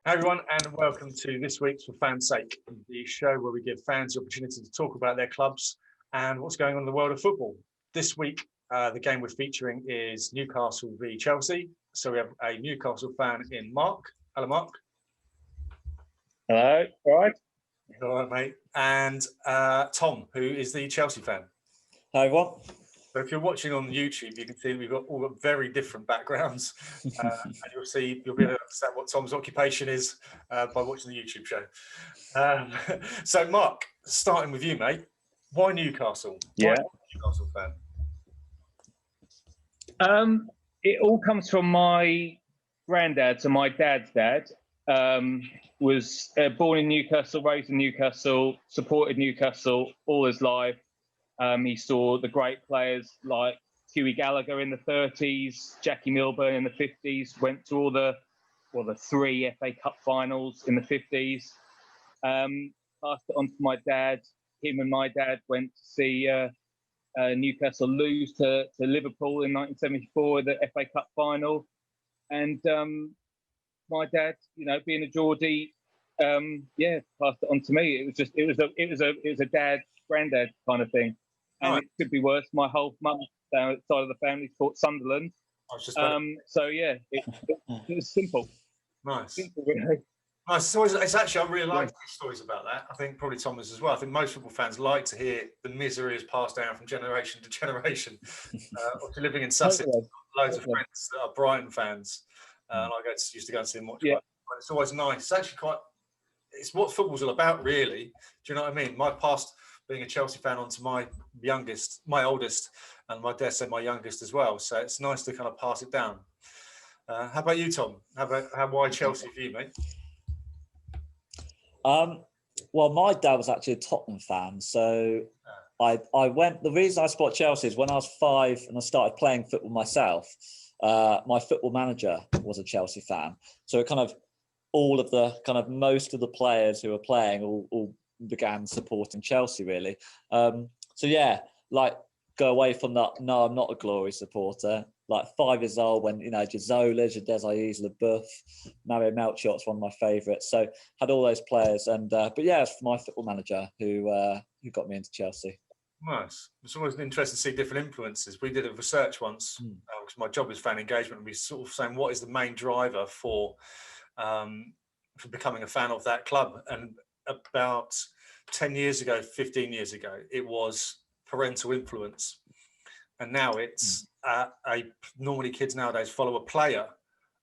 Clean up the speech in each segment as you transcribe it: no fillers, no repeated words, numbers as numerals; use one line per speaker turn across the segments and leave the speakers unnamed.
Hi everyone, and welcome to this week's For Fans' Sake, the show where we give fans the opportunity to talk about their clubs and what's going on in the world of football. This week, the game we're featuring is Newcastle v Chelsea. So we have a Newcastle fan in Mark. Hello, Mark.
Hello, all right?
All right, mate. And Tom, who is the Chelsea fan.
Hi, everyone.
So if you're watching on YouTube, you can see we've all got very different backgrounds, and you'll be able to understand what Tom's occupation is by watching the YouTube show. So, Mark, starting with you, mate. Why Newcastle?
Yeah,
why Newcastle fan?
it all comes from my granddad. So my dad's dad was born in Newcastle, raised in Newcastle, supported Newcastle all his life. He saw the great players like Hughie Gallagher in the 30s, Jackie Milburn in the 50s, went to all the three FA Cup finals in the 50s. Passed it on to my dad. Him and my dad went to see Newcastle lose to Liverpool in 1974 the FA Cup final. And my dad, being a Geordie, passed it on to me. It was a dad granddad kind of thing. And It could be worse. My whole mum's side of the family fought Sunderland. So yeah, it was simple.
Nice.
Simple, really.
Nice. It's actually, I really like these stories about that. I think probably Thomas as well. I think most football fans like to hear the misery is passed down from generation to generation. Obviously living in Sussex, loads of friends that are Brighton fans. And I used to go and see them watch. Yeah. It's always nice. It's actually it's what football's all about, really. Do you know what I mean? My past being a Chelsea fan onto my oldest, and my dare say my youngest as well. So it's nice to kind of pass it down. How about you, Tom? Why Chelsea for you, mate?
Well, my dad was actually a Tottenham fan, so I went. The reason I support Chelsea is when I was 5 and I started playing football myself. My football manager was a Chelsea fan, so it most of the players who were playing all began supporting Chelsea, really. So yeah, go away from that. No, I'm not a Glory supporter. 5 years old when Gizola, Jadez LaBeouf, Mario Melchiot's one of my favourites. So had all those players, and but yeah, it's my football manager who got me into Chelsea.
Nice. It's always interesting to see different influences. We did a research once because my job is fan engagement, and we sort of saying what is the main driver for becoming a fan of that club. And about 10 years ago, 15 years ago, it was parental influence. And now it's normally kids nowadays follow a player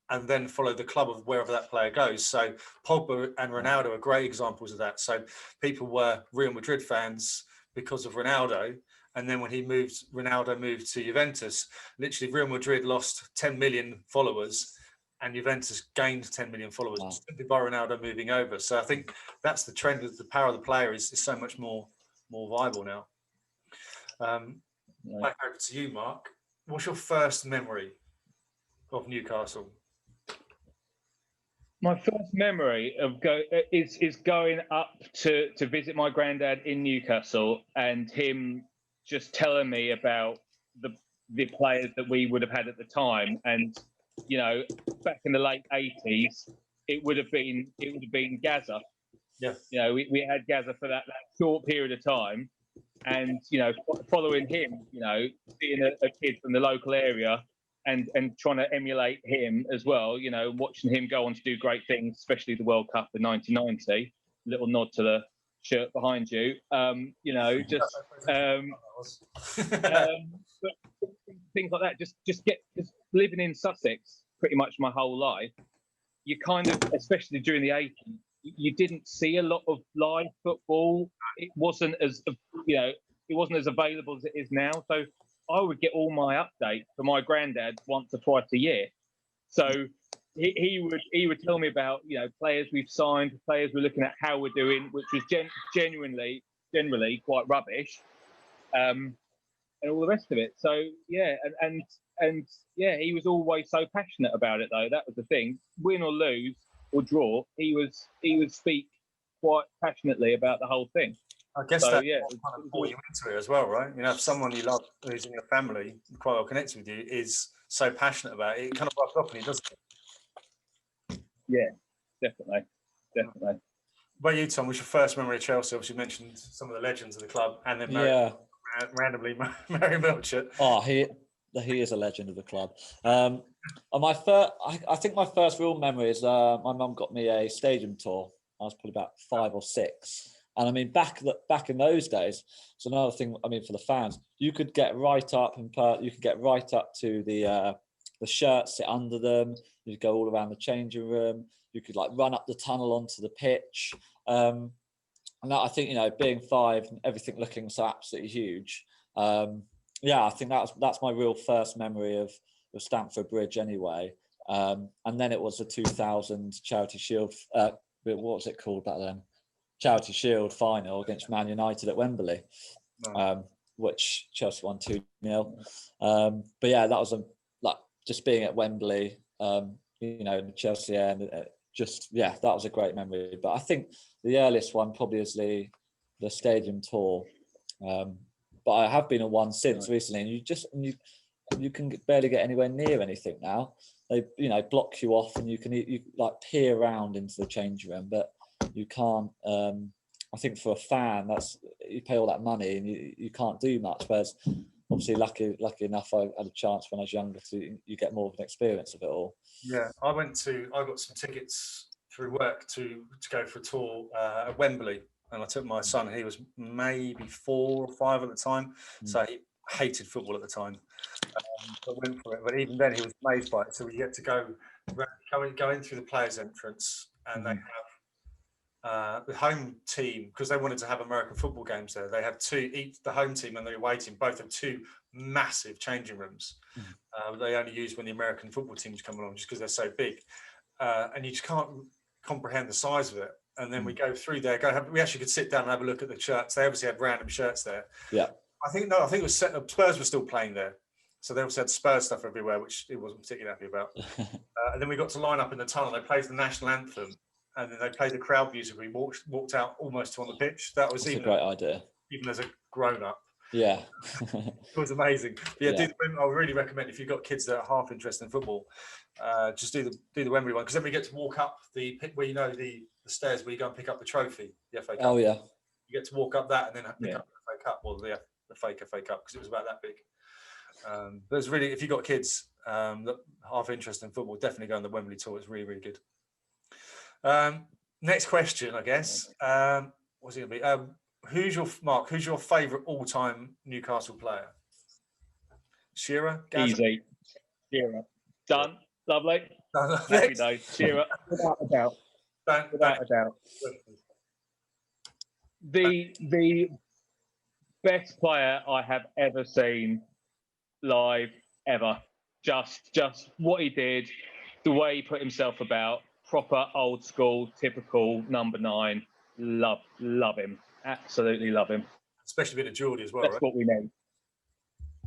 and then follow the club of wherever that player goes. So Pogba and Ronaldo are great examples of that. So people were Real Madrid fans because of Ronaldo. And then when Ronaldo moved to Juventus, literally Real Madrid lost 10 million followers and Juventus gained 10 million followers simply by Ronaldo moving over. So I think that's the trend of the power of the player is so much more viable now. Back over to you, Mark. What's your first memory of Newcastle?
My first memory of is going up to visit my granddad in Newcastle and him just telling me about the players that we would have had at the time. And back in the late 80s, it would have been Gaza.
Yeah.
We had Gaza for that short period of time. And following him, being a kid from the local area and trying to emulate him as well, watching him go on to do great things, especially the World Cup in 1990. Little nod to the shirt behind you. Things like that. Just living in Sussex pretty much my whole life. You kind of, especially during the 80s, you didn't see a lot of live football. It wasn't as available as it is now. So I would get all my updates from my granddad once or twice a year. So he would tell me about players we've signed, players we're looking at, how we're doing, which was generally quite rubbish, and all the rest of it. So yeah, and yeah, he was always so passionate about it though. That was the thing. Win or lose or draw, he would speak quite passionately about the whole thing.
I guess that kind of brought you into it as well, right? If someone you love who's in your family, quite well connected with you, is so passionate about it, it kind of rubs off on you, doesn't it?
Yeah, definitely.
What about you, Tom? What's your first memory of Chelsea? Obviously, you mentioned some of the legends of the club, and then randomly Mary Milchett.
Oh, he is a legend of the club. And my first, I think my first real memory is my mum got me a stadium tour. I was probably about 5 or 6. And I mean, back in those days, it's another thing. I mean, for the fans, you could get right up you could get right up to the shirts, sit under them. You'd go all around the changing room. You could like run up the tunnel onto the pitch. And that, I think, being 5 and everything looking so absolutely huge. I think that's my real first memory of Stamford Bridge anyway. And then it was the 2000 Charity Shield. What was it called back then? Charity Shield final against Man United at Wembley, which Chelsea won 2-0. But yeah, that was like just being at Wembley, in the Chelsea end. That was a great memory. But I think the earliest one probably is the stadium tour. But I have been on one since recently, and you can barely get anywhere near anything now. They block you off, and you like peer around into the change room, but you can't. I think for a fan, you pay all that money and you can't do much. Whereas obviously, lucky enough, I had a chance when I was younger you get more of an experience of it all.
Yeah, I got some tickets through work to go for a tour at Wembley, and I took my son. He was maybe 4 or 5 at the time, so he hated football at the time. I went for it, but even then he was amazed by it. So we get to go in through the players' entrance, and they have the home team, because they wanted to have American football games there. They have the home team and the away team both have 2 massive changing rooms. They only use when the American football teams come along, just because they're so big, and you just can't comprehend the size of it. And then we go through there. We actually could sit down and have a look at the shirts. They obviously had random shirts there.
Yeah,
I think it was Spurs were still playing there, so they also had Spurs stuff everywhere, which he wasn't particularly happy about. And then we got to line up in the tunnel. They played the national anthem, and then they played the crowd music. We walked out almost to on the pitch. That's a great idea, even as a grown up.
Yeah,
it was amazing. But I really recommend, if you've got kids that are half interested in football, just do the Wembley one, because then we get to walk up the pit where the stairs where you go and pick up the trophy, the FA Cup.
Oh yeah,
you get to walk up that and then pick up the FA Cup, or the fake FA Cup, because it was about that big. But it's really, if you've got kids that half interested in football, definitely go on the Wembley tour. It's really, really good. Next question, I guess. What's it going to be? Who's your favourite all-time Newcastle player? Shearer?
Easy. Shearer. Done. Lovely. Happy days. Shearer. Without a doubt. Without a doubt. The best player I have ever seen live ever. Just what he did, the way he put himself about, proper old school, typical number 9. Love him. Absolutely love him.
Especially with a Geordie as well.
That's what we need.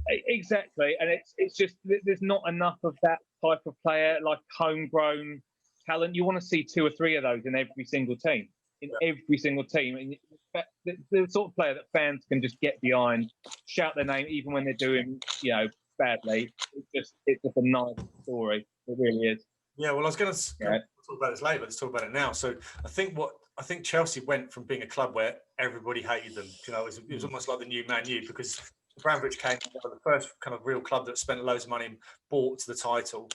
Exactly, and it's just there's not enough of that type of player, like homegrown talent. You want to see 2 or 3 of those in every single team. Every single team, and the sort of player that fans can just get behind, shout their name even when they're doing badly. It's just a nice story. It really is.
Yeah, well, I was going to talk about this later. Let's talk about it now. So I think Chelsea went from being a club where everybody hated them. It was almost like the new Man U, because Abramovich came, the first kind of real club that spent loads of money and bought the title.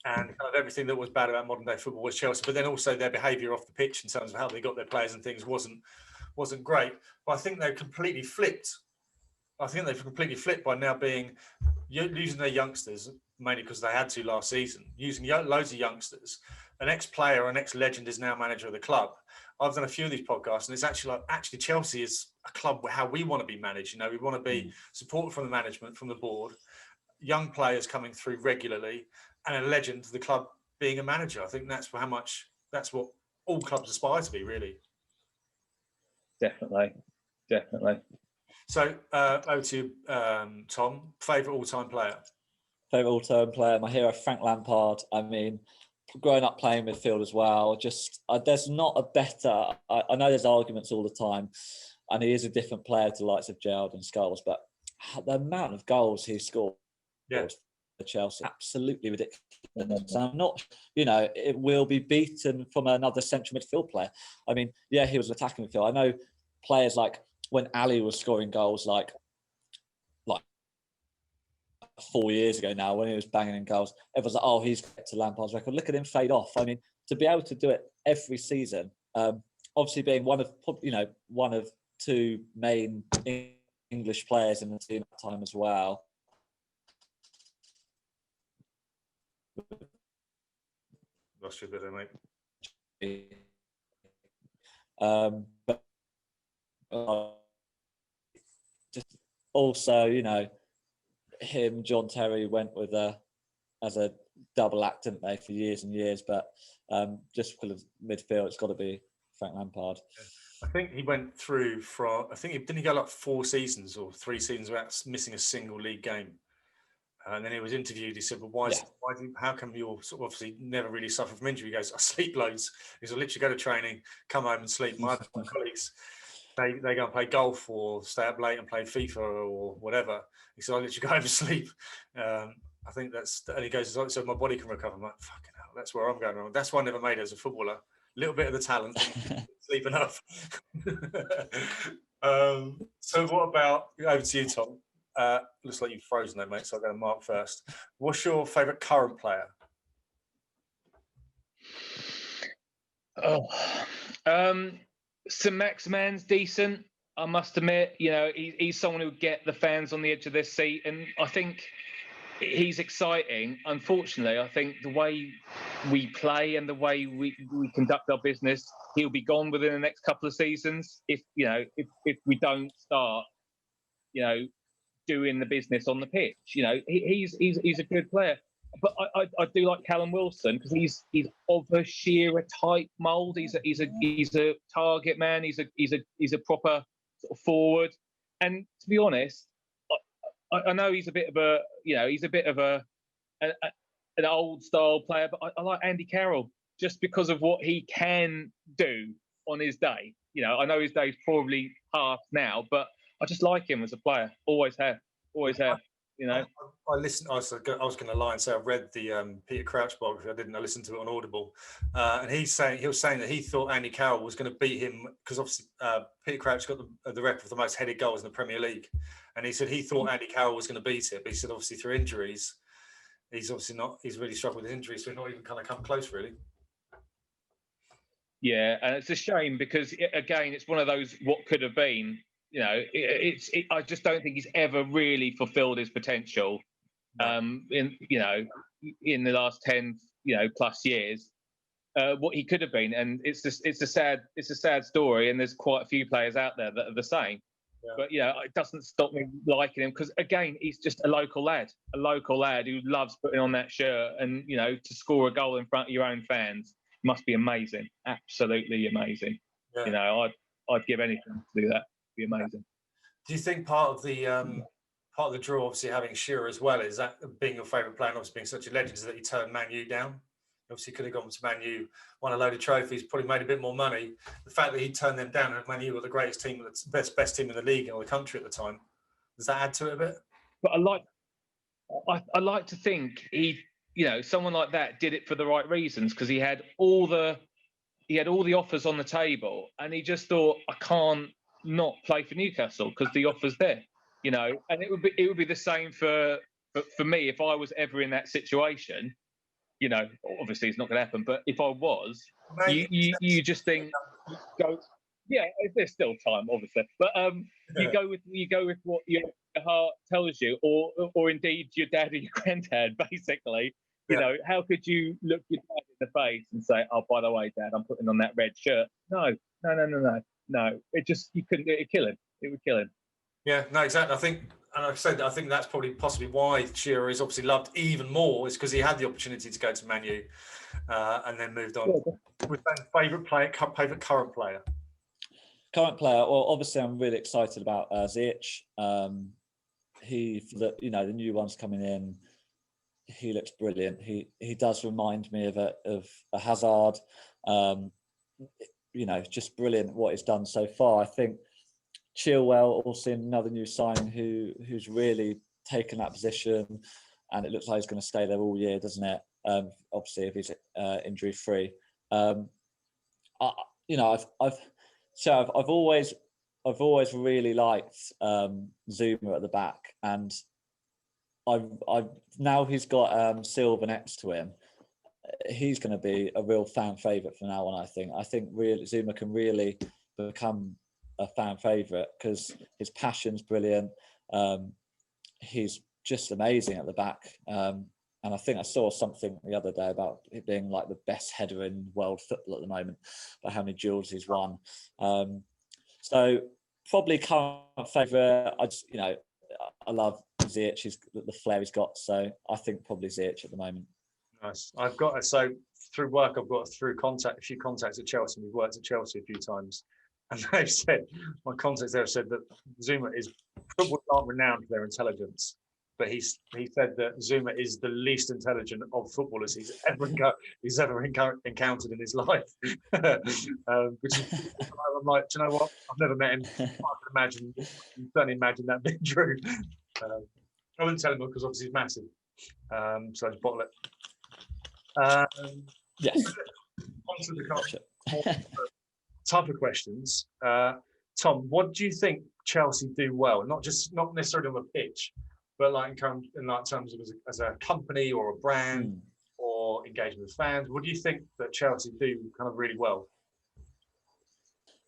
And kind of everything that was bad about modern day football was Chelsea, but then also their behaviour off the pitch in terms of how they got their players and things wasn't great. But I think they've completely flipped. By now using their youngsters, mainly because they had to last season, using loads of youngsters. An ex-player or an ex-legend is now manager of the club. I've done a few of these podcasts, and it's actually Chelsea is a club where how we want to be managed. We want to be supported from the management, from the board, young players coming through regularly, and a legend to the club being a manager. I think that's what all clubs aspire to be, really.
Definitely.
So over to you, Tom. Favourite all-time player?
Favourite all-time player, my hero, Frank Lampard. I mean, growing up playing midfield as well, there's not a better. I know there's arguments all the time, and he is a different player to the likes of Gerrard and Scholes, but the amount of goals he scored Chelsea. Absolutely ridiculous. I'm not, it will be beaten from another central midfield player. I mean, yeah, he was attacking midfield. I know players like when Ali was scoring goals like 4 years ago now, when he was banging in goals, everyone's like, oh, he's to Lampard's record. Look at him fade off. I mean, to be able to do it every season, obviously being one of two main English players in the team at the time as well.
Lost you a bit there, mate.
But just also, him, John Terry went with as a double act, didn't they, for years and years? But just because of midfield, it's got to be Frank Lampard.
I think he went through didn't he go like 4 seasons or 3 seasons without missing a single league game? And then he was interviewed. He said, "Well, how come you're sort of obviously never really suffer from injury?" He goes, "I sleep loads." He said, "I literally go to training, come home and sleep." My colleagues, they go and play golf or stay up late and play FIFA or whatever. He said, "I literally go home and sleep." I think and he goes, "So my body can recover." I'm like, "Fucking hell, that's where I'm going wrong." That's why I never made it as a footballer. A little bit of the talent, sleep enough. So what about, over to you, Tom? Looks like you've frozen there, mate, so I'll go to Mark first. What's your favourite current player?
St. Maximan's decent, I must admit. He's someone who would get the fans on the edge of their seat, and I think he's exciting. Unfortunately, I think the way we play and the way we conduct our business, he'll be gone within the next couple of seasons if we don't start, doing the business on the pitch. He's a good player, but I do like Callum Wilson because he's of a Shearer type mould. He's a target man. He's a proper sort of forward. And to be honest, I know he's a bit of an old style player, but I like Andy Carroll just because of what he can do on his day. I know his day's probably past now, but I just like him as a player. Always have. I
listened. I was going to lie and say I read the Peter Crouch biography. I listened to it on Audible, and he was saying that he thought Andy Carroll was going to beat him because obviously Peter Crouch got the record for the most headed goals in the Premier League, and he said he thought Andy Carroll was going to beat it, but he said obviously through injuries, he's obviously not. He's really struggled with injuries, so he's not even kind of come close, really.
Yeah, and it's a shame because again, it's one of those what could have been. I just don't think he's ever really fulfilled his potential. In the last 10 plus years, what he could have been, and it's a sad story. And there's quite a few players out there that are the same. Yeah. But it doesn't stop me liking him because again, he's just a local lad who loves putting on that shirt, and to score a goal in front of your own fans must be amazing, absolutely amazing. Yeah. I'd give anything to do that. Be amazing.
Do you think part of the draw, obviously having Shearer as well, is that being your favourite player and obviously being such a legend, is that he turned Man U down? Obviously could have gone to Man U, won a load of trophies, probably made a bit more money. The fact that he turned them down and Man U were the greatest team, the best team in the league or the country at the time, does that add to it a bit?
But I like to think he, someone like that did it for the right reasons because he had all the offers on the table and he just thought, I can't not play for Newcastle because the offer's there, and it would be the same for me if I was ever in that situation. Obviously it's not going to happen, but if I was, you just think, go, yeah, there's still time, obviously, but you go with what your heart tells you, or indeed your dad or your granddad, basically. How could you look your dad in the face and say, "Oh, by the way, Dad, I'm putting on that red shirt"? No. It just, you couldn't. It'd kill him. It would kill him. Yeah,
no, exactly. I think that's probably possibly why Shearer is obviously loved even more, is because he had the opportunity to go to Man U and then moved on. With that favourite current player.
Current player. Well, obviously, I'm really excited about Ziyech. The new ones coming in. He looks brilliant. He does remind me of a Hazard. Just brilliant what he's done so far. I think Chilwell, also another new signing who's really taken that position. and it looks like he's going to stay there all year, doesn't it? Obviously, if he's injury free. You know, I've always really liked Zuma at the back, and I've now he's got Silva next to him. He's going to be a real fan favourite from now on. I think really Zuma can really become a fan favourite because his passion's brilliant. He's just amazing at the back. And I think I saw something the other day about it being like the best header in world football at the moment, by how many duels he's won. So probably current favourite. I love Ziyech. The flair he's got. So I think probably Ziyech at the moment.
Nice. Through work, I've got a few contacts at Chelsea. We've worked at Chelsea a few times, and they've said, my contacts there have said that Zuma footballers aren't renowned for their intelligence, but he said that Zuma is the least intelligent of footballers he's ever encountered in his life. Which is, I'm like, do you know what? I've never met him. I can certainly imagine that being true. I wouldn't tell him because obviously he's massive. So I just bottle it.
Yes.
On to the tougher questions. Tom, what do you think Chelsea do well? Not necessarily on the pitch, but like in terms of as a company or a brand or engagement with fans. What do you think that Chelsea do kind of really well?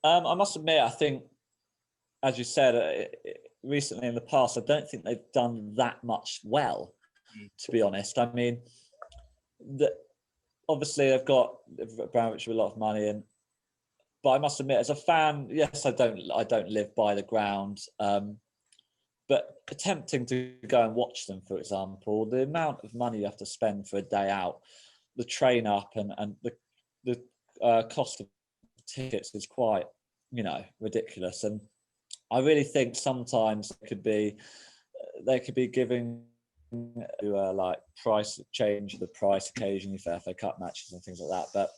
I must admit, I think, as you said, recently in the past, I don't think they've done that much well, to be honest. I mean, obviously they've got Abramovich with a lot of money, but I must admit, as a fan, yes, I don't live by the ground, but attempting to go and watch them, for example, the amount of money you have to spend for a day out, the train up, and the cost of tickets is quite, ridiculous. And I really think sometimes they could be giving like price change the price occasionally for FA Cup matches and things like that. But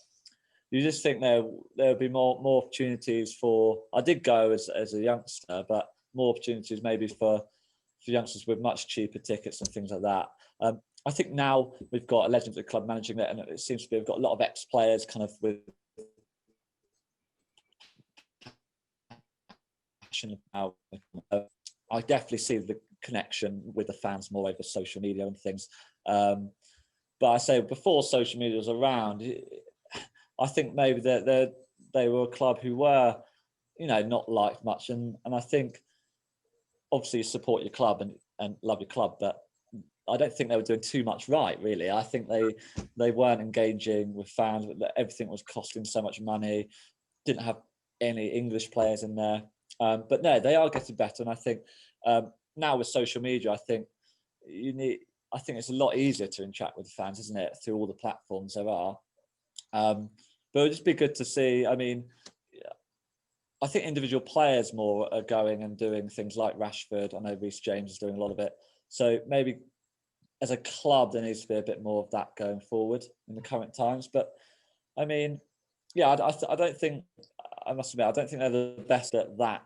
you just think there'll be more opportunities for. I did go as a youngster, but more opportunities maybe for youngsters with much cheaper tickets and things like that. I think now we've got a legend of the club managing it, and it seems to be we've got a lot of ex-players kind of with passion about. I definitely see the connection with the fans more over social media and things. But I say before social media was around, I think maybe they were a club who were, not liked much. And I think obviously you support your club and love your club, but I don't think they were doing too much right, really. I think they weren't engaging with fans. Everything was costing so much money. Didn't have any English players in there. But no, they are getting better. And I think now with social media, I think it's a lot easier to interact with the fans, isn't it? Through all the platforms there are. But it'd just be good to see. I mean, I think individual players more are going and doing things like Rashford. I know Reece James is doing a lot of it. So maybe as a club, there needs to be a bit more of that going forward in the current times. But I mean, yeah, I don't think. I must admit, I don't think they're the best at that,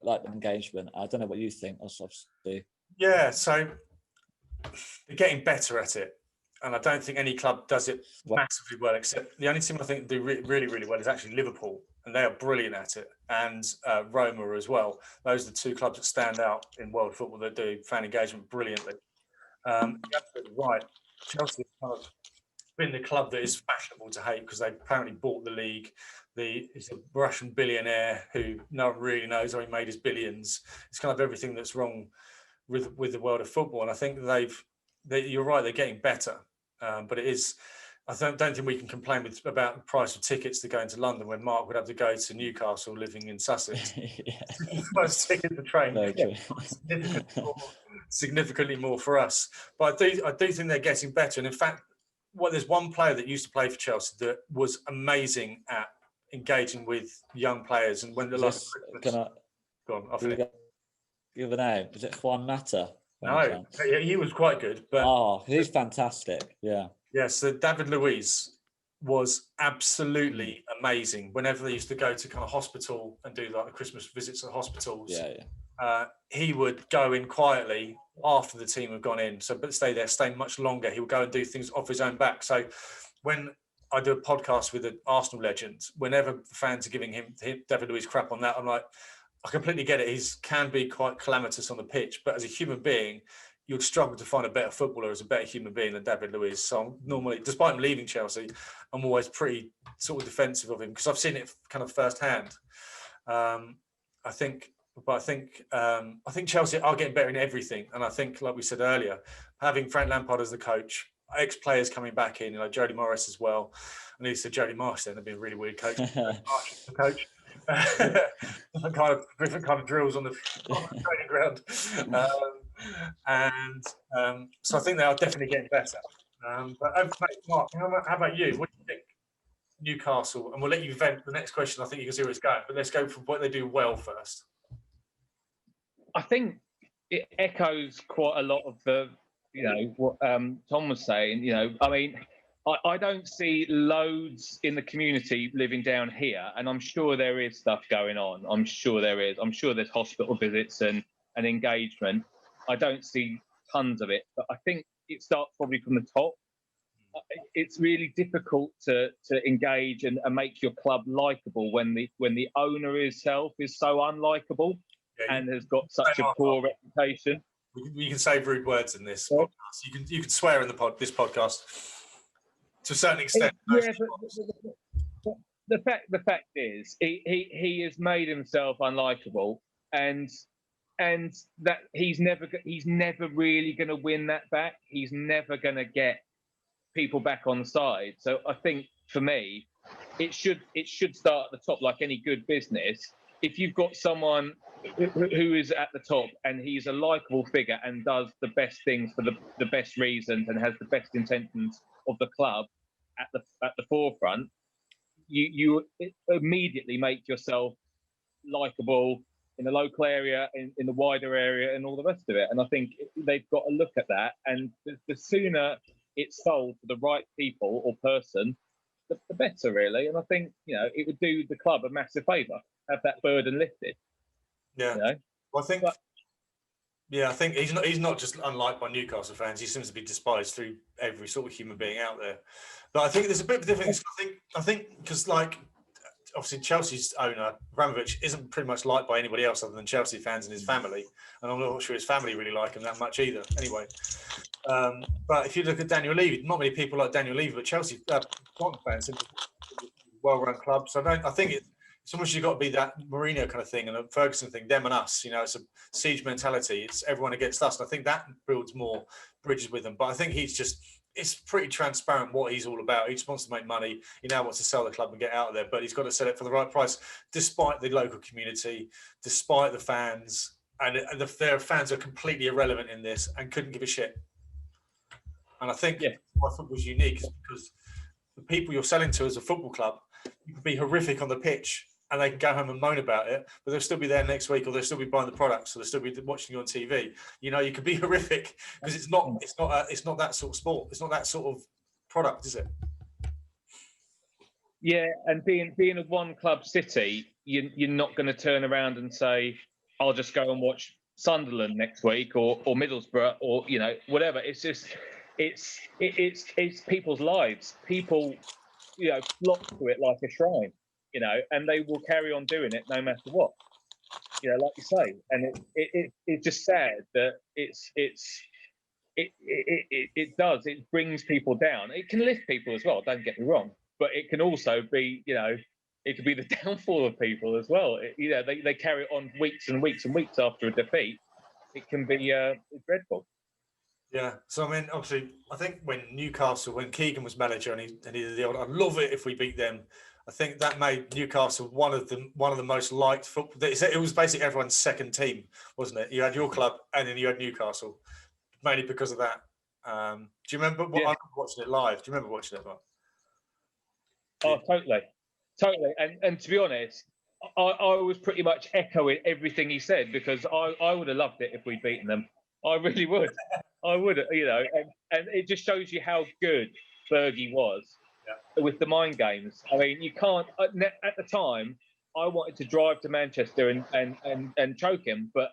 like engagement. I don't know what you think, obviously.
Yeah, so they're getting better at it. And I don't think any club does it massively well, except the only team I think do really, really well is actually Liverpool. And they are brilliant at it. And Roma as well. Those are the two clubs that stand out in world football that do fan engagement brilliantly. You're absolutely right. Chelsea have kind of been the club that is fashionable to hate because they apparently bought the league. He's a Russian billionaire who no one really knows how he made his billions. It's kind of everything that's wrong with the world of football. And I think you're right, they're getting better. But it is, I don't think we can complain about the price of tickets to go into London when Mark would have to go to Newcastle living in Sussex. First ticket to train. Significantly more for us. But I do think they're getting better. And in fact, there's one player that used to play for Chelsea that was amazing at engaging with young players. And when the last
go on,
I'll finish.
Give a name. Is it Juan Mata?
No, he was quite good. But
he's fantastic. Yeah.
Yeah, so David Luiz was absolutely amazing. Whenever they used to go to kind of hospital and do like the Christmas visits at hospitals, he would go in quietly after the team have gone in. So, but stay much longer. He will go and do things off his own back. So, when I do a podcast with an Arsenal legend, whenever the fans are giving him David Luiz crap on that, I'm like, I completely get it. He can be quite calamitous on the pitch, but as a human being, you'd struggle to find a better footballer as a better human being than David Luiz. So I'm normally, despite him leaving Chelsea, I'm always pretty sort of defensive of him because I've seen it kind of firsthand. I think Chelsea are getting better in everything, and I think, like we said earlier, having Frank Lampard as the coach, ex-players coming back in, Jody Morris as well. I need to say Jody Morris then, that'd be a really weird coach. Coach. different kind of drills on the training ground. So I think they are definitely getting better. But Mark, how about you? What do you think? Newcastle, and we'll let you vent the next question. I think you can see where it's going, but let's go for what they do well first.
I think it echoes quite a lot of the, what Tom was saying. I mean, I don't see loads in the community living down here, and I'm sure there is stuff going on. I'm sure there is. I'm sure there's hospital visits and engagement. I don't see tons of it, but I think it starts probably from the top. It's really difficult to engage and make your club likable when the owner himself is so unlikable and has got such a poor reputation.
You can say rude words in this podcast. You can swear in this podcast to a certain extent.
Yeah, but the fact is he has made himself unlikable, and that he's never really going to win that back. He's never going to get people back on side. So I think for me, it should start at the top, like any good business. If you've got someone who is at the top and he's a likable figure and does the best things for the best reasons and has the best intentions of the club at the forefront, you immediately make yourself likable in the local area, in the wider area, and all the rest of it. And I think they've got to look at that. And the sooner it's sold to the right people or person, the better, really. And I think, it would do the club a massive favour, have that burden lifted.
Yeah. Well, I think he's not just unliked by Newcastle fans. He seems to be despised through every sort of human being out there. But I think there's a bit of a difference. I think because, like, obviously Chelsea's owner Abramovich isn't pretty much liked by anybody else other than Chelsea fans and his family, and I'm not sure his family really like him that much either. Anyway, but if you look at Daniel Levy, not many people like Daniel Levy, but Chelsea fans, it's a well-run club. So I think it's almost you've got to be that Mourinho kind of thing and a Ferguson thing, them and us. It's a siege mentality. It's everyone against us. And I think that builds more bridges with them. But I think it's pretty transparent what he's all about. He just wants to make money. He now wants to sell the club and get out of there, but he's got to sell it for the right price, despite the local community, despite the fans. And their fans are completely irrelevant in this and couldn't give a shit. And I think why football is unique is because the people you're selling to as a football club, you could be horrific on the pitch and they can go home and moan about it, but they'll still be there next week, or they'll still be buying the products, or they'll still be watching you on TV. You could be horrific because it's not that sort of sport. It's not that sort of product, is it?
Yeah, and being a one club city, you're not going to turn around and say, "I'll just go and watch Sunderland next week," or Middlesbrough, or whatever. It's just it's people's lives. People flock to it like a shrine. And they will carry on doing it no matter what. Like you say, and it's just sad that it brings people down. It can lift people as well. Don't get me wrong, but it can also be, it could be the downfall of people as well. They carry it on weeks and weeks and weeks after a defeat. It can be dreadful.
Yeah. So I mean, obviously, I think when Keegan was manager and he did the old, I'd love it if we beat them. I think that made Newcastle one of the most liked football. It was basically everyone's second team, wasn't it? You had your club and then you had Newcastle, mainly because of that. Do you remember? I remember watching it live. Do you remember watching it, Mark?
Oh, totally. And to be honest, I was pretty much echoing everything he said because I would have loved it if we'd beaten them. I really would. I would, and it just shows you how good Fergie was. With the mind games. I mean, you can't. At the time, I wanted to drive to Manchester and choke him, but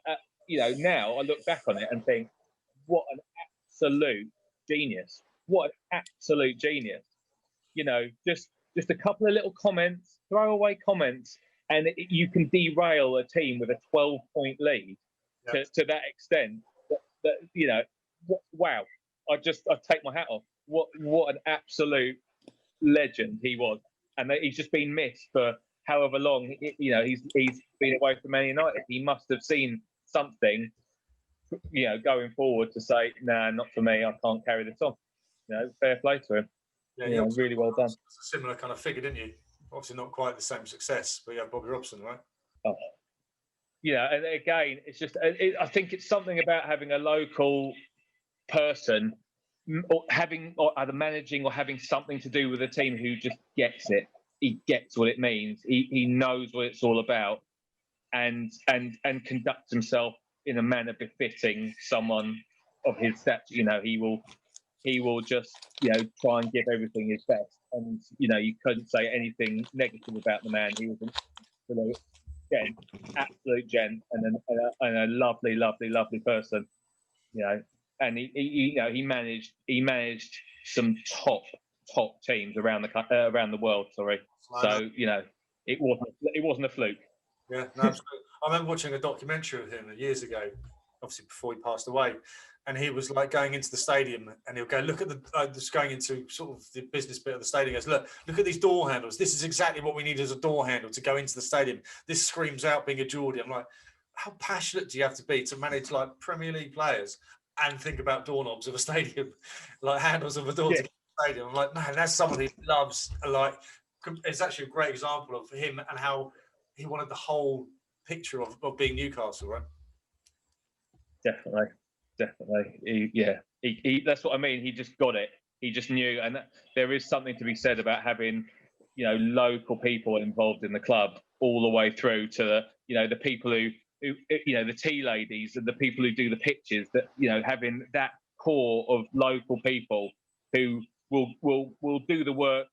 now I look back on it and think what an absolute genius! What an absolute genius! You know, just a couple of little comments, throwaway comments, and you can derail a team with a 12-point lead to that extent. That you know, wow! I take my hat off. What an absolute legend he was, and he's just been missed for however long. You know, he's been away from Man United. He must have seen something, you know, going forward to say, nah, not for me. I can't carry this on. You know, fair play to him.
Yeah,
you know, really well done.
It's a similar kind of figure, didn't you? Obviously not quite the same success, but yeah, Bobby Robson, right?
Oh. You know, and again, it's just, I think it's something about having a local person or either managing or having something to do with a team who just gets it. He gets what it means. He knows what it's all about, and conducts himself in a manner befitting someone of his stature. You know, he will just, you know, try and give everything his best. And you know, you couldn't say anything negative about the man. He was an absolute gent, and a lovely, lovely, lovely person. You know, and he managed some top teams around the world. Sorry, so you know, it wasn't a fluke.
Yeah, no, absolutely. I remember watching a documentary of him years ago, obviously before he passed away, and he was like going into the stadium, and he'll go, look at the just going into sort of the business bit of the stadium. He goes, look at these door handles. This is exactly what we need as a door handle to go into the stadium. This screams out being a Geordie. I'm like, how passionate do you have to be to manage like Premier League players and think about doorknobs of a stadium, like handles of a door to get to the stadium? I'm like, man, that's someone who loves, like, it's actually a great example of him and how he wanted the whole picture of being Newcastle, right?
Definitely. He that's what I mean. He just got it. He just knew, and there is something to be said about having, you know, local people involved in the club all the way through to, you know, the people who you know, the tea ladies and the people who do the pitches. That, you know, having that core of local people who will do the work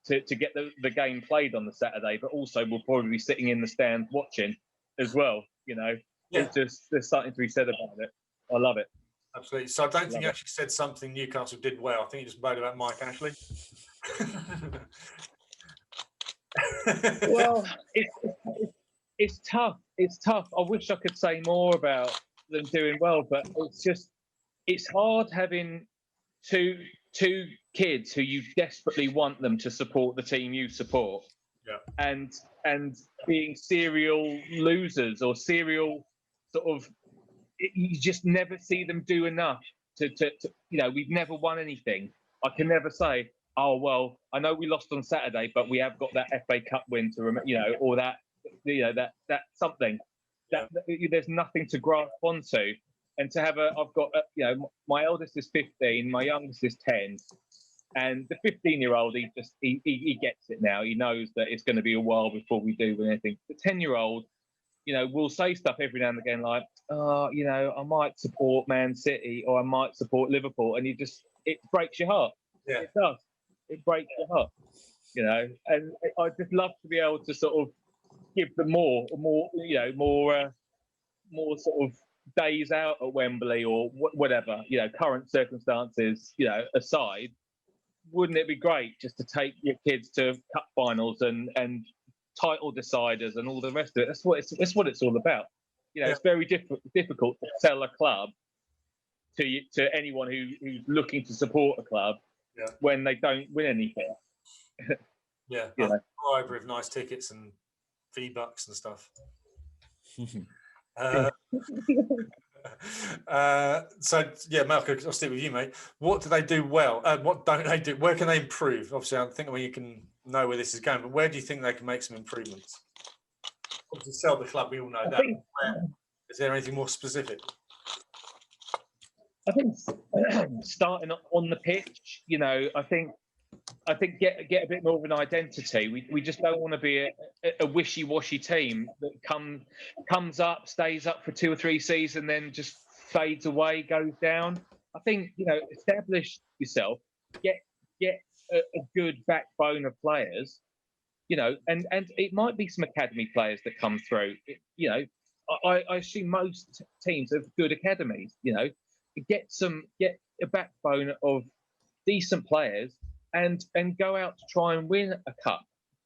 to get the game played on the Saturday, but also will probably be sitting in the stand watching as well. You know, it's just, there's something to be said about it. I love it.
Absolutely. So I don't think you actually said something Newcastle did well. I think you just moaned about Mike Ashley.
Well, it's tough. It's tough. I wish I could say more about them doing well, but it's hard having two kids who you desperately want them to support the team you support, and being serial losers or serial sort of, you just never see them do enough to you know, we've never won anything. I can never say, oh well, I know we lost on Saturday, but we have got that FA Cup win to remember, you know, or that, you know, that something that there's nothing to grasp onto. And to have I've got you know, my eldest is 15, my youngest is 10, and the 15-year-old, he gets it now. He knows that it's going to be a while before we do anything. The 10-year-old, you know, will say stuff every now and again like, oh, you know, I might support Man City or I might support Liverpool, and it breaks your heart.
Yeah,
it does. It breaks your heart, you know. And I just love to be able to sort of give them more, you know, more sort of days out at Wembley or whatever, you know, current circumstances, you know, aside. Wouldn't it be great just to take your kids to cup finals and title deciders and all the rest of it? That's what it's all about. You know, it's very difficult to sell a club to anyone who's looking to support a club when they don't win anything.
Yeah, over with nice tickets and V-Bucks and stuff. So yeah, Malcolm, I'll stick with you, mate. What do they do well? What don't they do? Where can they improve? Obviously, I think you can know where this is going, but where do you think they can make some improvements? Obviously, sell the club, we all know that. Is there anything more specific?
I think starting on the pitch, you know, I think get a bit more of an identity. We just don't want to be a wishy-washy team that comes up, stays up for 2 or 3 seasons, then just fades away, goes down. I think, you know, establish yourself, get a good backbone of players, you know, and it might be some academy players that come through. You know, I assume most teams have good academies, you know. get a backbone of decent players and go out to try and win a cup.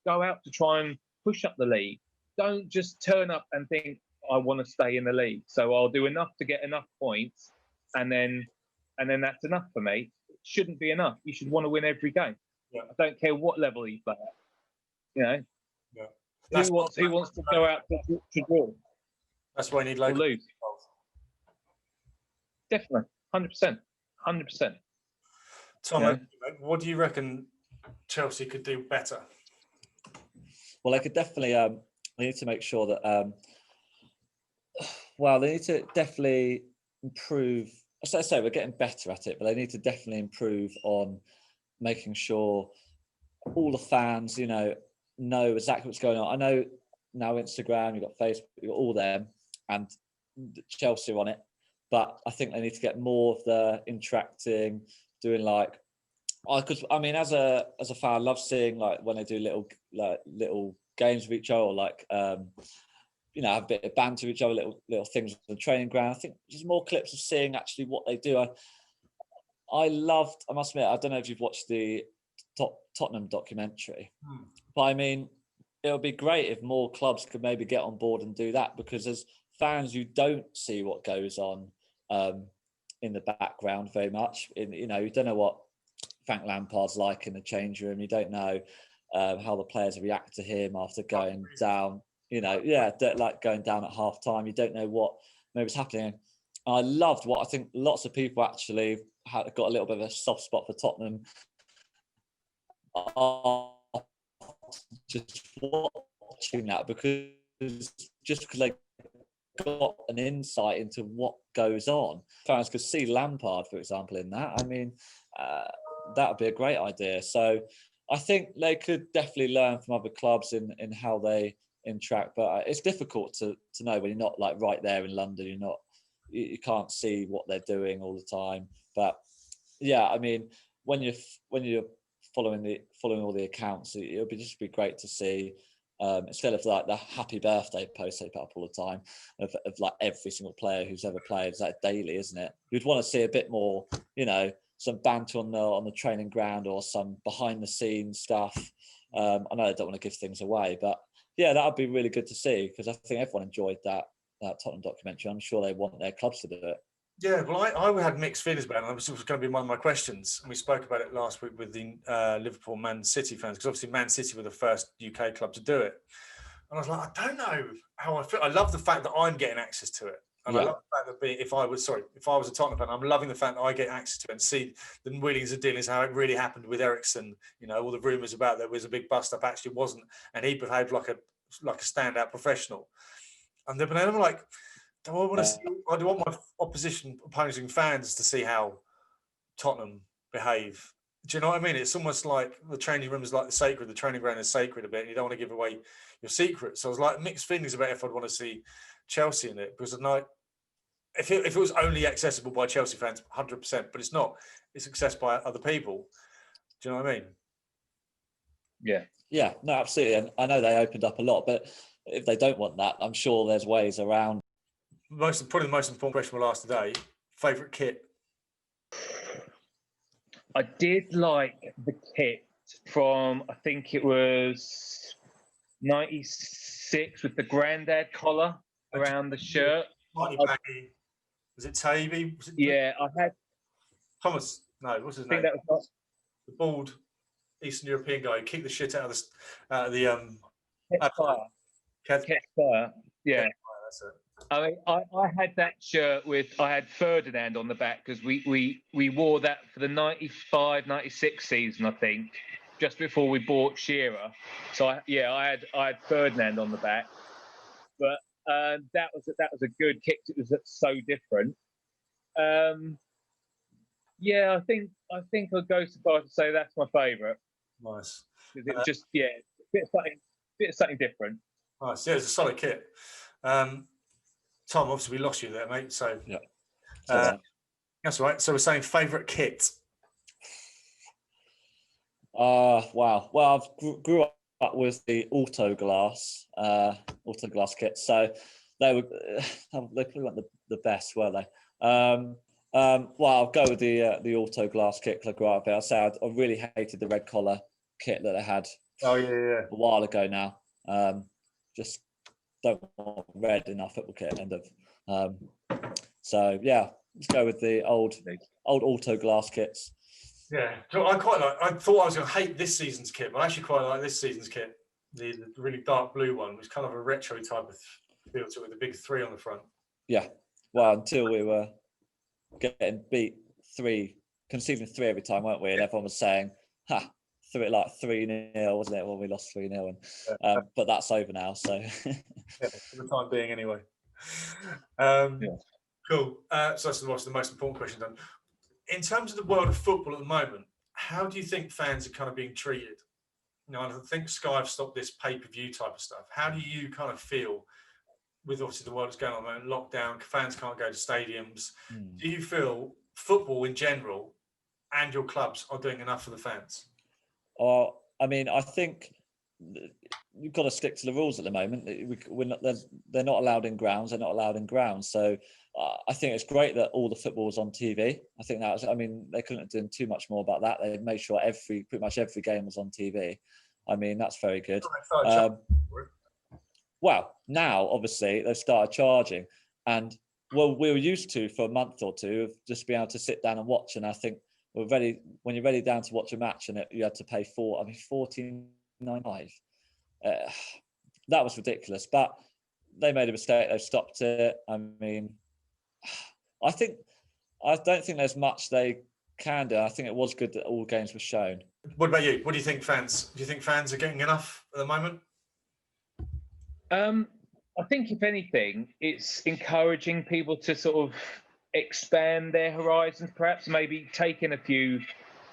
Go out to try and push up the league. Don't just turn up and think, I want to stay in the league, so I'll do enough to get enough points, and then that's enough for me. It shouldn't be enough. You should want to win every game.
Yeah.
I don't care what level you play at. You know,
Yeah.
who wants to go out to draw?
That's why you need local.
Lose. Definitely, 100%.
Tom, what do you reckon Chelsea could do better?
Well, they could definitely. They need to make sure that. They need to definitely improve. As I say, we're getting better at it, but they need to definitely improve on making sure all the fans, know exactly what's going on. I know now Instagram, you've got Facebook, you've got all them, and Chelsea are on it. But I think they need to get more of the interacting, doing because I mean, as a fan, I love seeing when they do little games with each other, or have a bit of banter with each other, little things on the training ground. I think just more clips of seeing actually what they do. I must admit, I don't know if you've watched the Tottenham documentary, but I mean, it would be great if more clubs could maybe get on board and do that, because as fans, you don't see what goes on in the background very much. You don't know what Frank Lampard's like in the change room. You don't know how the players react to him after going down. Going down at half time. You don't know what maybe is happening. I loved what I think lots of people actually got a little bit of a soft spot for Tottenham. Just watching that, because they got an insight into what goes on. Fans could see Lampard, for example, in that. I mean, that would be a great idea. So I think they could definitely learn from other clubs in how they interact, but it's difficult to know when you're not right there in London. You can't see what they're doing all the time. But yeah, I mean, when you're following all the accounts, it would just be great to see. Instead of the happy birthday post they put up all the time of every single player who's ever played, it's daily, isn't it? You'd want to see a bit more, some banter on the training ground, or some behind the scenes stuff. I know I don't want to give things away, but yeah, that would be really good to see, because I think everyone enjoyed that Tottenham documentary. I'm sure they want their clubs to do it.
Yeah, well, I had mixed feelings about it. And this was going to be one of my questions. And we spoke about it last week with the Liverpool Man City fans, because obviously Man City were the first UK club to do it. And I was like, I don't know how I feel. I love the fact that I'm getting access to it. And I love the fact that if I was a Tottenham fan, I'm loving the fact that I get access to it and see the wheelings and dealings, how it really happened with Ericsson. All the rumours about there was a big bust up, actually wasn't. And he behaved like a standout professional. And then I'm like, I do want my opposing fans to see how Tottenham behave. Do you know what I mean? It's almost like the training room is like the training ground is sacred a bit, and you don't want to give away your secrets. So I was like mixed feelings about if I'd want to see Chelsea in it, because if it was only accessible by Chelsea fans, 100%, but it's not. It's accessed by other people. Do you know what I mean?
Yeah, no, absolutely. And I know they opened up a lot, but if they don't want that, I'm sure there's ways around.
Probably the most important question we'll ask today: favourite kit?
I did like the kit from, I think it was 96, with the granddad collar around the shirt.
Slightly baggy. Was it Tavy?
Yeah, I had
Thomas. No, what's his name?
That was
the bald Eastern European guy who kicked the shit out of the
Ketspire. Yeah.
That's it.
I mean, I had that shirt I had Ferdinand on the back, because we wore that for the 95-96 season, I think, just before we bought Shearer. So I had Ferdinand on the back, but that was a good kick. It was so different. Yeah, I think I'll go so far to say that's my favourite.
Nice.
It was just a bit of something different.
Nice. Yeah, it's a solid kit. Tom, obviously we lost you there, mate. So
yeah,
that's all right. So we're saying favourite kit.
Wow. Well, I've grew up with the Autoglass kit, so they probably weren't the best, were they? Well, I'll go with the auto glass kit club right there. I say I really hated the red collar kit that they had
Oh yeah.
a while ago now. Just don't want red in our football kit. So yeah, let's go with the old auto glass kits.
Yeah, I quite like. I thought I was going to hate this season's kit, but I actually quite like this season's kit. The really dark blue one, which is kind of a retro type of feel to it, with the big 3 on the front.
Yeah, well, until we were getting conceding 3 every time, weren't we? And everyone was saying, threw it like 3-0, wasn't it? When we lost 3-0, but that's over now. So
yeah, for the time being, anyway. Cool. So that's the most important question done. In terms of the world of football at the moment, how do you think fans are kind of being treated? You know, I think Sky have stopped this pay-per-view type of stuff. How do you kind of feel with obviously the world that's going on at the moment, lockdown, fans can't go to stadiums? Do you feel football in general and your clubs are doing enough for the fans?
I mean, I think you've got to stick to the rules at the moment. They're not allowed in grounds. They're not allowed in grounds. So I think it's great that all the football's on TV. I think they couldn't have done too much more about that. They made sure pretty much every game was on TV. I mean, that's very good. Well, now obviously they've started charging, and we were used to for a month or two of just being able to sit down and watch. And I think when you're ready down to watch a match, and you had to pay $14.95. That was ridiculous, but they made a mistake. They've stopped it. I mean, I don't think there's much they can do. I think it was good that all games were shown.
What about you? What do you think, fans? Do you think fans are getting enough at the moment?
I think if anything, it's encouraging people to sort of expand their horizons, perhaps maybe taking a few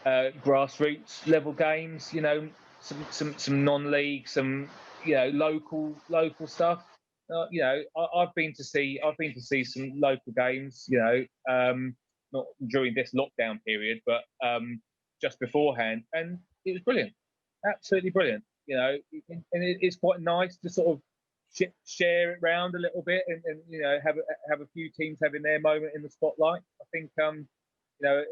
grassroots level games, you know, some non-league, some, you know, local stuff. You know, I've been to see some local games, you know, not during this lockdown period, but just beforehand, and it was brilliant, absolutely brilliant. You know, and it's quite nice to sort of share it round a little bit, and you know, have a few teams having their moment in the spotlight. I think you know,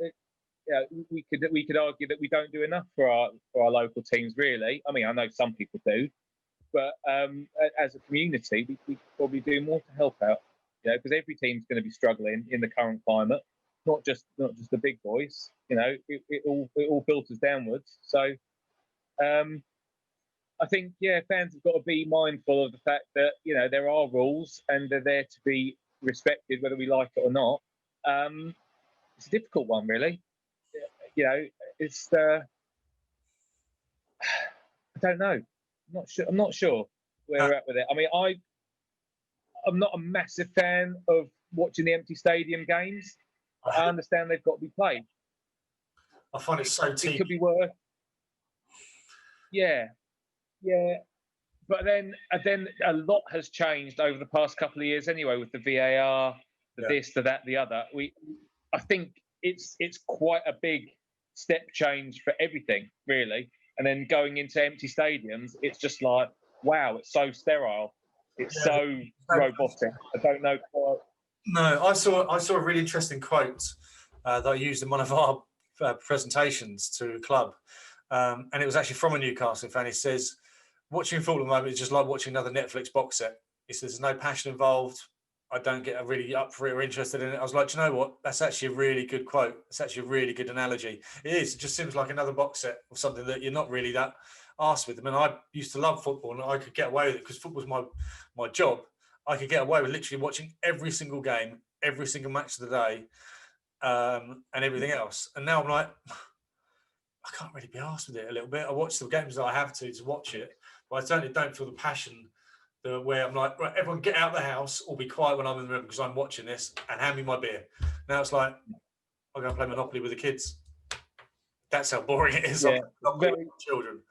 we could argue that we don't do enough for our local teams, really. I mean, I know some people do, but as a community, we could probably do more to help out. You know, because every team's going to be struggling in the current climate, not just the big boys. You know, it all filters downwards. So. I think, fans have got to be mindful of the fact that, you know, there are rules and they're there to be respected, whether we like it or not. It's a difficult one, really. You know, it's I don't know. I'm not sure where we're at with it. I mean, I'm not a massive fan of watching the empty stadium games. I understand they've got to be played.
I find it so tedious.
It could be worse. Yeah, but then a lot has changed over the past couple of years anyway, with the VAR, this, the that, the other. I think it's quite a big step change for everything, really. And then going into empty stadiums, it's just like, wow, it's so sterile, it's so robotic. I don't know quite.
No, I saw a really interesting quote that I used in one of our presentations to a club, and it was actually from a Newcastle fan. He says, watching football at the moment is just like watching another Netflix box set. He says there's no passion involved. I don't get really up for it or interested in it. I was like, do you know what? That's actually a really good quote. It's actually a really good analogy. It is. It just seems like another box set or something that you're not really that arsed with. I mean, I used to love football and I could get away with it because football was my job. I could get away with literally watching every single game, every single match of the day, and everything else. And now I'm like, I can't really be arsed with it a little bit. I watch the games that I have to watch it, but I certainly don't feel the passion where I'm like, right, everyone get out of the house or be quiet when I'm in the room because I'm watching this and hand me my beer. Now it's like, I'm going to play Monopoly with the kids. That's how boring it is.
Yeah,
I'm not with children.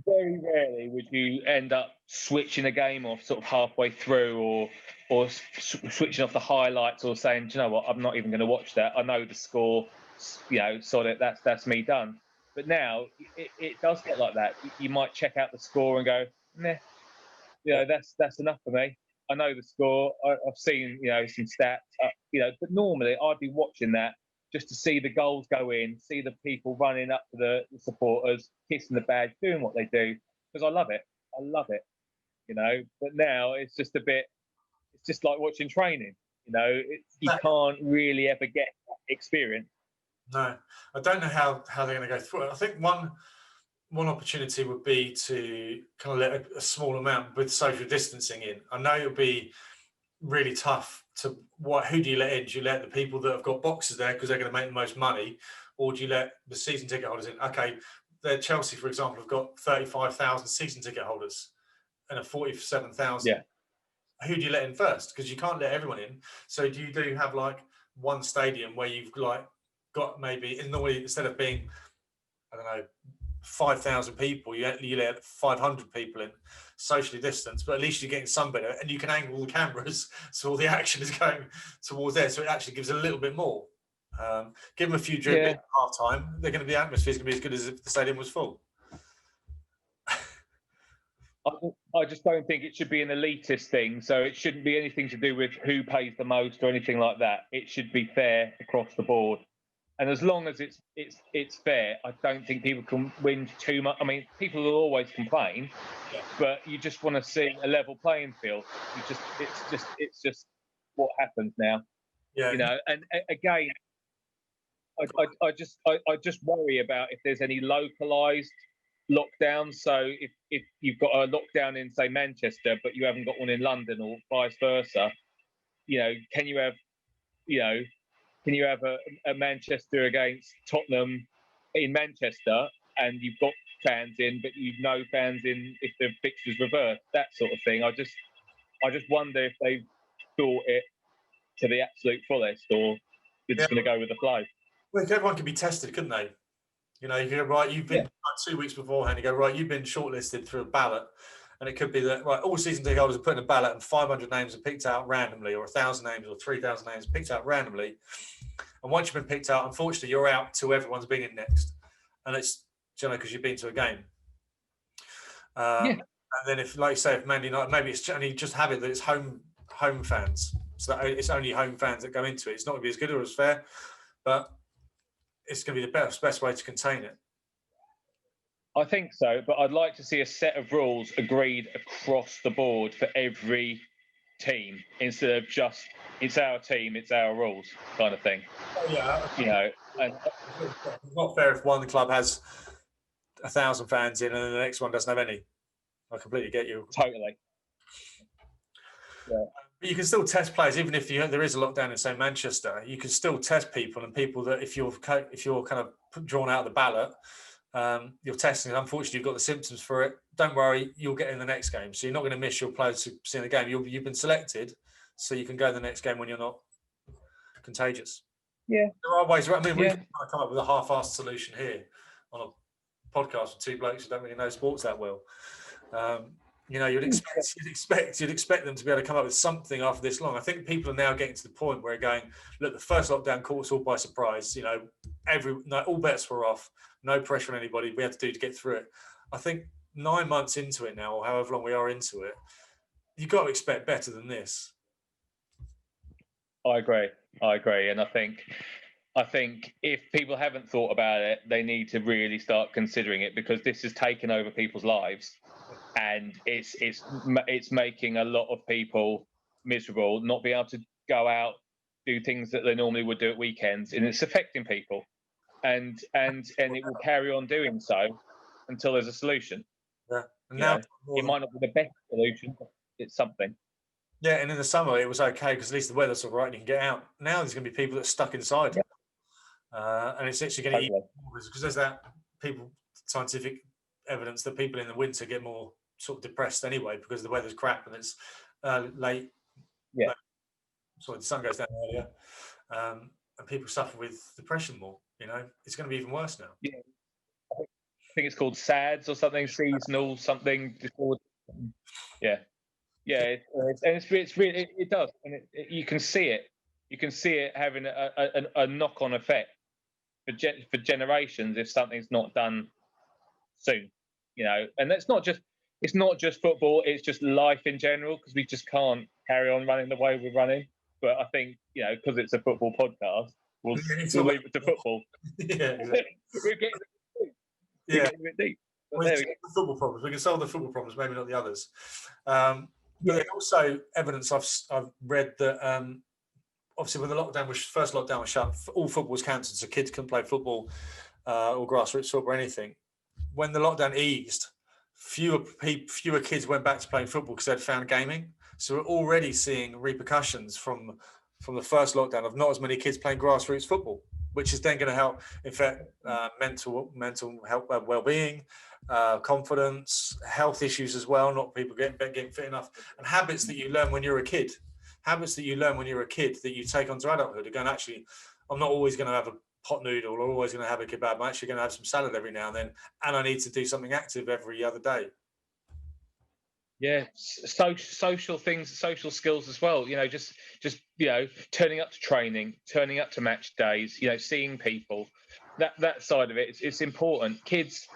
Very rarely would you end up switching a game off sort of halfway through or switching off the highlights or saying, do you know what, I'm not even going to watch that. I know the score, you know, sod it, that's me done. But now it does get like that. You might check out the score and go, nah, you know, that's enough for me. I know the score. I've seen, some stats. But normally I'd be watching that just to see the goals go in, see the people running up to the supporters, kissing the badge, doing what they do, because I love it. I love it, But now it's just a bit. It's just like watching training. You can't really ever get that experience.
No, I don't know how they're going to go through it. I think one opportunity would be to kind of let a small amount with social distancing in. I know it'll be really tough who do you let in? Do you let the people that have got boxes there because they're going to make the most money, or do you let the season ticket holders in? Okay, Chelsea, for example, have got 35,000 season ticket holders and a 47,000.
Yeah.
Who do you let in first? Because you can't let everyone in. So do you have like one stadium where you've got maybe normally instead of being, I don't know, 5,000 people, you let 500 people in, socially distanced, but at least you're getting somebody, and you can angle the cameras so all the action is going towards there, so it actually gives a little bit more. Give them a few dribbles at half time, the atmosphere is going to be as good as if the stadium was full.
I just don't think it should be an elitist thing, so it shouldn't be anything to do with who pays the most or anything like that. It should be fair across the board. And as long as it's fair, I don't think people can win too much. I mean, people will always complain, but you just want to see a level playing field. It's just what happens now.
Yeah.
And again, I just worry about if there's any localized lockdowns. So if you've got a lockdown in, say, Manchester, but you haven't got one in London, or vice versa, can you have a Manchester against Tottenham in Manchester, and you've got fans in, but you've no fans in if the fixture's reversed, that sort of thing. I just wonder if they've thought it to the absolute fullest, or they're just going to go with the flow.
Well, everyone could be tested, couldn't they? You go, right, you've been 2 weeks beforehand, you go, right, you've been shortlisted through a ballot. And it could be that, right, all season ticket holders are put in a ballot and 500 names are picked out randomly, or 1,000 names or 3,000 names picked out randomly. And once you've been picked out, unfortunately, you're out till everyone's been in next. And it's, because you've been to a game. And then if Man United, maybe it's only just have it that it's home fans. So that it's only home fans that go into it. It's not going to be as good or as fair, but it's going to be the best way to contain it.
I think so, but I'd like to see a set of rules agreed across the board for every team, instead of just it's our team, it's our rules kind of thing.
Yeah. And it's not fair if one club has 1,000 fans in and the next one doesn't have any. I completely get you.
Totally. Yeah.
But you can still test players, even if there is a lockdown in, say, Manchester. You can still test people, and people that if you're kind of drawn out of the ballot, you're testing. Unfortunately, you've got the symptoms for it. Don't worry, you'll get in the next game. So you're not going to miss your players seeing the game. You've been selected, so you can go to the next game when you're not contagious.
Yeah,
there are ways. I mean, we've kind of come up with a half-assed solution here on a podcast with two blokes who don't really know sports that well. You'd expect them to be able to come up with something after this long. I think people are now getting to the point where they're going, look, the first lockdown caught us all by surprise. All bets were off. No pressure on anybody. We had to do to get through it. I think 9 months into it now, or however long we are into it, you've got to expect better than this.
I agree. And I think if people haven't thought about it, they need to really start considering it, because this has taken over people's lives, and it's making a lot of people miserable, not being able to go out, do things that they normally would do at weekends, and it's affecting people. And it will carry on doing so until there's a solution.
Yeah. And now
it might not be the best solution, but it's something.
Yeah, and in the summer it was okay because at least the weather's all right and you can get out. Now there's going to be people that are stuck inside, and it's actually going to eat because there's that scientific evidence that people in the winter get more sort of depressed anyway because the weather's crap and it's late.
Yeah.
The sun goes down earlier, and people suffer with depression more. It's going to be even worse now.
Yeah, I think it's called SADS or something, seasonal something disorder. Yeah. It's really it does, and you can see it. You can see it having a knock-on effect for generations if something's not done soon. And it's not just football. It's just life in general, because we just can't carry on running the way we're running. But I think, because it's a football podcast, we'll leave it to football.
Yeah, exactly.
We're getting a bit deep.
We can solve the football problems. We can solve the football problems, maybe not the others. But there's also evidence I've read that obviously when the first lockdown was shut, all football was cancelled, so kids couldn't play football or grassroots football or anything. When the lockdown eased, fewer kids went back to playing football because they'd found gaming. So we're already seeing repercussions from the first lockdown of not as many kids playing grassroots football, which is then going to help affect mental health, well-being, confidence, health issues as well. Not people getting fit enough, and habits that you learn when you're a kid. Habits that you learn when you're a kid that you take onto adulthood. Again, actually, I'm not always going to have a pot noodle or always going to have a kebab. I'm actually going to have some salad every now and then, and I need to do something active every other day.
Yeah, social things, social skills as well. Just turning up to training, turning up to match days. Seeing people. That side of it, it's important. Kids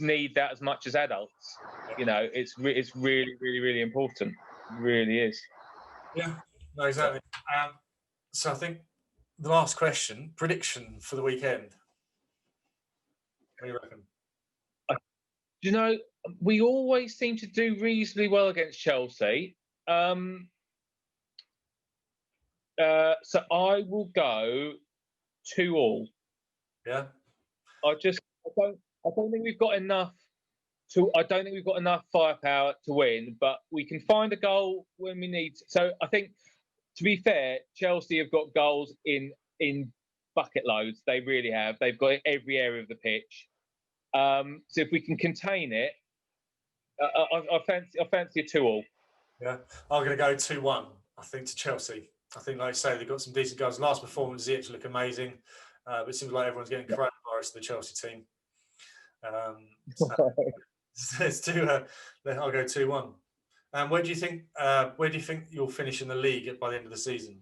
need that as much as adults. It's really, really, really important. It really is.
Yeah, no, exactly. So I think the last question, prediction for the weekend. What do you reckon?
We always seem to do reasonably well against Chelsea. So I will go 2-2.
Yeah.
I don't think we've got enough firepower to win, but we can find a goal when we need to. So I think, to be fair, Chelsea have got goals in bucket loads. They really have. They've got every area of the pitch. So if we can contain it, I fancy a 2-2.
Yeah, I'm going to go 2-1. I think to Chelsea. I think, like I say, they've got some decent goals. Last performance, Ziyech look amazing, but it seems like everyone's getting coronavirus to the Chelsea team. Let's do. I'll go 2-1. And where do you think you'll finish in the league by the end of the season?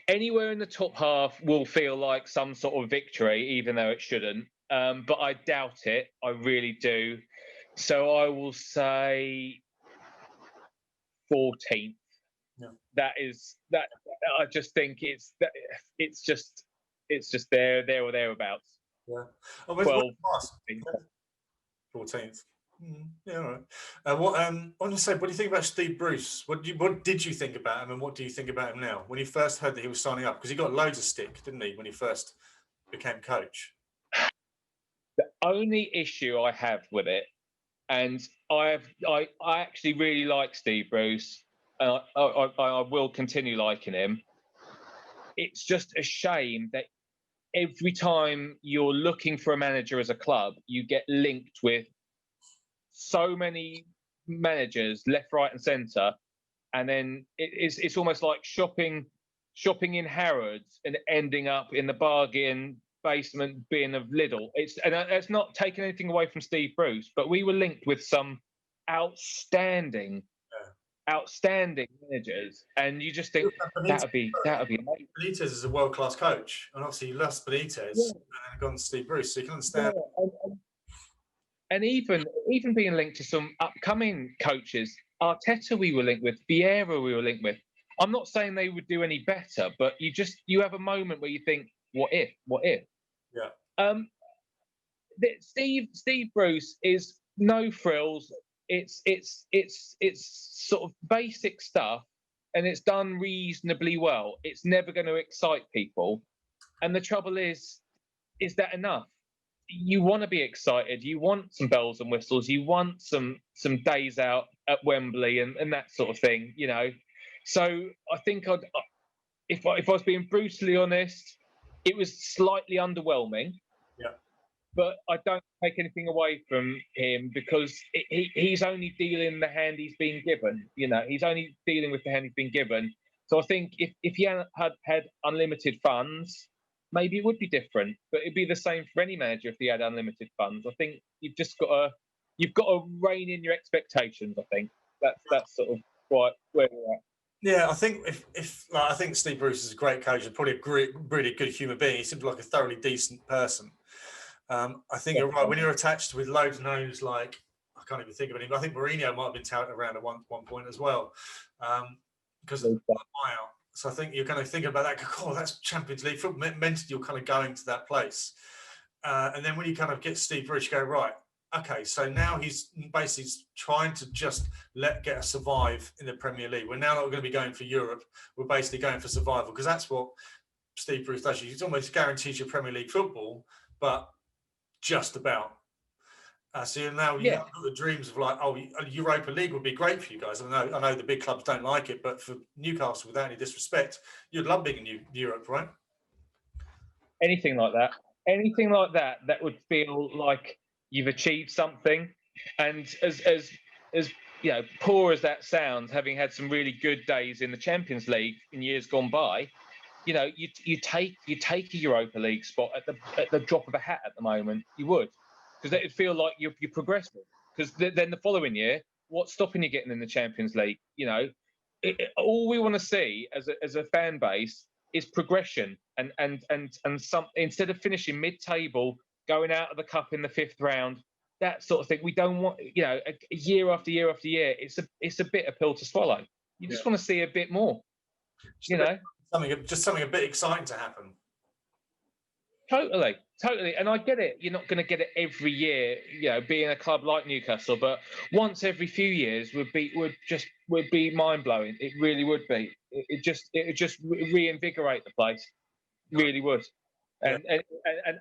Anywhere in the top half will feel like some sort of victory, even though it shouldn't. But I doubt it. I really do. So I will say 14th. Yeah. That. I just think it's just there or thereabouts.
Yeah.
12th.
14th. Yeah, all right. I want to say, what do you think about Steve Bruce? What did you think about him, and what do you think about him now? When you first heard that he was signing up, because he got loads of stick, didn't he, when he first became coach?
The only issue I have with it, and I actually really like Steve Bruce, and I will continue liking him. It's just a shame that every time you're looking for a manager as a club, you get linked with so many managers left, right, and centre, and then it's almost like shopping in Harrods and ending up in the bargain basement bin of Lidl. It's not taking anything away from Steve Bruce, but we were linked with some outstanding managers, and you just think that would be amazing.
Benitez is a world-class coach, and obviously you lost Benitez and gone to Steve Bruce, so you can understand.
Yeah, and even being linked to some upcoming coaches, Arteta we were linked with, Vieira we were linked with. I'm not saying they would do any better, but you have a moment where you think, what if?
Yeah.
Steve Bruce is no frills. It's sort of basic stuff, and it's done reasonably well. It's never going to excite people, and the trouble is that enough? You want to be excited. You want some bells and whistles. You want some days out at Wembley and that sort of thing, So I think if I was being brutally honest, it was slightly underwhelming.
Yeah.
But I don't take anything away from him because he's only dealing the hand he's been given. He's only dealing with the hand he's been given. So I think if he had unlimited funds, maybe it would be different. But it'd be the same for any manager if he had unlimited funds. I think you've got to rein in your expectations. I think that's sort of where we're at.
Yeah, I think I think Steve Bruce is a great coach and probably a really good human being. He seems like a thoroughly decent person. I think you're right. When you're attached with loads of names like, I can't even think of any. I think Mourinho might have been touted around at one point as well, because of the buyout. So I think you're going to think about that. Oh, that's Champions League football. Mentally, you're kind of going to that place, and then when you kind of get Steve Bruce, you go right. Okay, so now he's basically trying to just get us survive in the Premier League. We're now not going to be going for Europe. We're basically going for survival, because that's what Steve Bruce does. He almost guarantees you Premier League football, but just about. So now you have got the dreams of like, oh, Europa League would be great for you guys. I know the big clubs don't like it, but for Newcastle, without any disrespect, you'd love being in Europe, right?
Anything like that would feel like you've achieved something. And as you know, poor as that sounds, having had some really good days in the Champions League in years gone by, you know, you take a Europa League spot at the drop of a hat at the moment. You would, because it'd feel like you're progressing. Because then the following year, what's stopping you getting in the Champions League? You know, all we want to see as a fan base is progression, and some, instead of finishing mid-table, going out of the cup in the 5th round, that sort of thing. We don't want, you know, year after year after year. It's a bitter pill to swallow. You just want to see a bit more, you know.
Something a bit exciting to happen.
Totally. And I get it. You're not going to get it every year, you know, being a club like Newcastle, but once every few years would be mind blowing. It really would be. It would just reinvigorate the place. Really would. And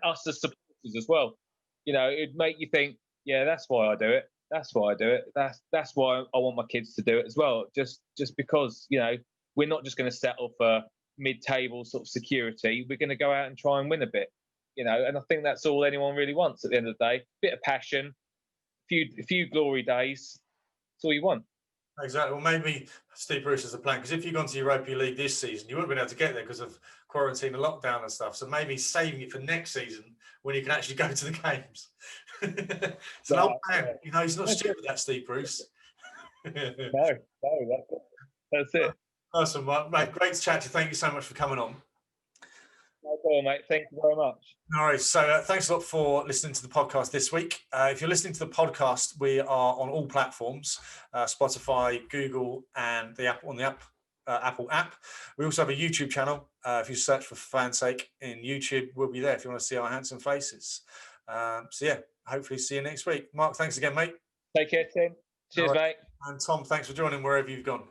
us as supporters as well. You know, it'd make you think, yeah, that's why I do it. That's why I do it. That's why I want my kids to do it as well. Just because, you know, we're not just going to settle for mid-table sort of security. We're going to go out and try and win a bit, you know. And I think that's all anyone really wants at the end of the day. Bit of passion, a few glory days. That's all you want.
Exactly. Well, maybe Steve Bruce has a plan, because if you've gone to Europa League this season, you wouldn't have been able to get there because of quarantine and lockdown and stuff. So maybe saving it for next season when you can actually go to the games. It's an old man. You know, he's not stupid, that Steve Bruce.
No, that's it.
Awesome, mate. Great to chat to you. Thank you so much for coming on.
No problem, mate. Thank you very much.
All right. So thanks a lot for listening to the podcast this week. If you're listening to the podcast, we are on all platforms, Spotify, Google, and the Apple Apple app. We also have a YouTube channel. If you search for Fansake in YouTube, we'll be there if you want to see our handsome faces. So yeah, hopefully see you next week. Mark, thanks again, mate.
Take care, Tim. Cheers, mate.
And Tom, thanks for joining wherever you've gone.